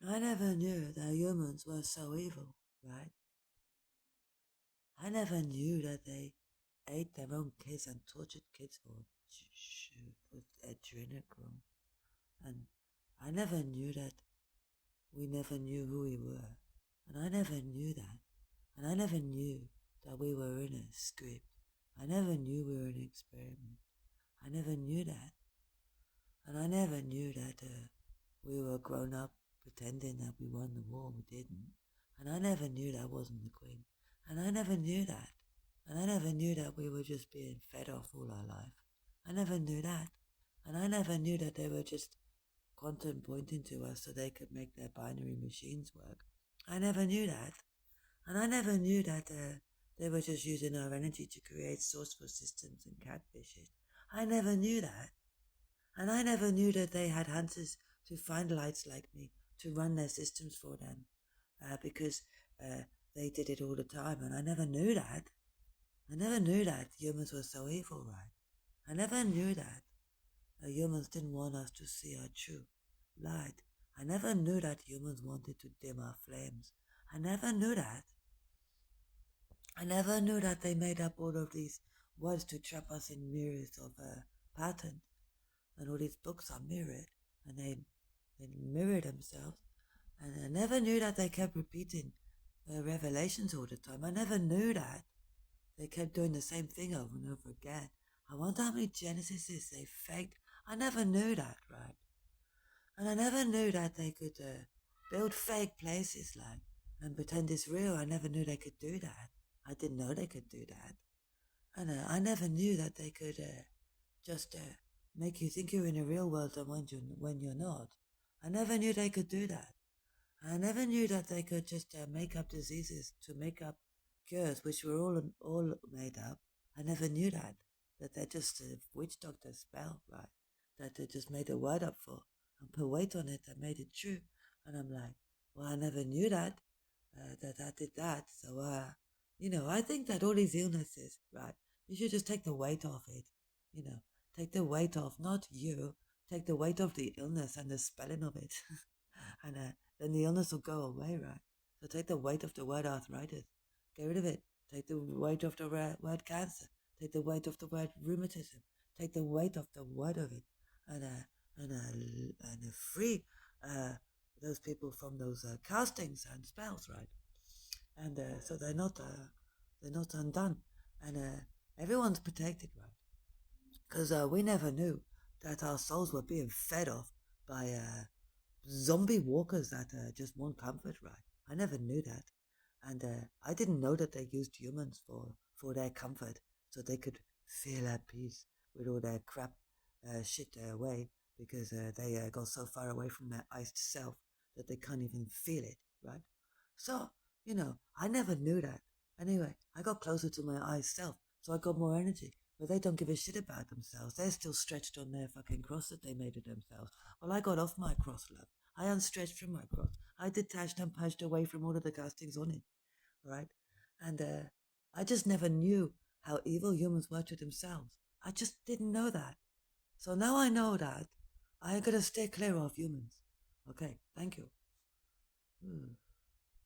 I never knew that humans were so evil, right? I never knew that they ate their own kids and tortured kids for adrenochrome. And I never knew that we never knew who we were. And I never knew that. And I never knew that we were in a script. I never knew we were in an experiment. I never knew that. And I never knew that we were grown up pretending that we won the war. We didn't. And I never knew that wasn't the Queen. And I never knew that. And I never knew that we were just being fed off all our life. I never knew that. And I never knew that they were just quantum pointing to us so they could make their binary machines work. I never knew that. And I never knew that they were just using our energy to create sourceful systems and catfish it. I never knew that. And I never knew that they had hunters to find lights like me to run their systems for them because they did it all the time. And I never knew that. I never knew that humans were so evil, right? I never knew that humans didn't want us to see our true light. I never knew that humans wanted to dim our flames. I never knew that. I never knew that they made up all of these words to trap us in mirrors of patterns, and all these books are mirrored, and they mirror themselves. And I never knew that they kept repeating revelations all the time. I never knew that they kept doing the same thing over and over again. I wonder how many Genesises they faked. I never knew that, right? And I never knew that they could build fake places like and pretend it's real. I never knew they could do that. I didn't know they could do that. And I never knew that they could just make you think you're in a real world and when you're not. I never knew they could do that. I never knew that they could just make up diseases to make up cures, which were all made up. I never knew that they're just a witch doctor spell, right? That they just made a word up for and put weight on it and made it true. And I'm like, well, I never knew that I did that. So, I think that all these illnesses, right? You should just take the weight off it. You know, take the weight off, not you. Take the weight off the illness and the spelling of it, and then the illness will go away, right? So take the weight off the word arthritis. Get rid of it. Take the weight off the word cancer. Take the weight off the word rheumatism. Take the weight off the word of it, and free those people from those castings and spells, right? And so they're not undone, and everyone's protected, right? Because we never knew that our souls were being fed off by zombie walkers that just want comfort, right? I never knew that, and I didn't know that they used humans for their comfort, so they could feel at peace with all their crap shit away because they got so far away from their iced self that they can't even feel it, right? So I never knew that. Anyway, I got closer to my iced self, so I got more energy. But they don't give a shit about themselves. They're still stretched on their fucking cross that they made of themselves. Well, I got off my cross, love. I unstretched from my cross. I detached and punched away from all of the castings on it, right? And I just never knew how evil humans were to themselves. I just didn't know that. So now I know that. I gotta stay clear of humans. Okay, thank you. Hmm.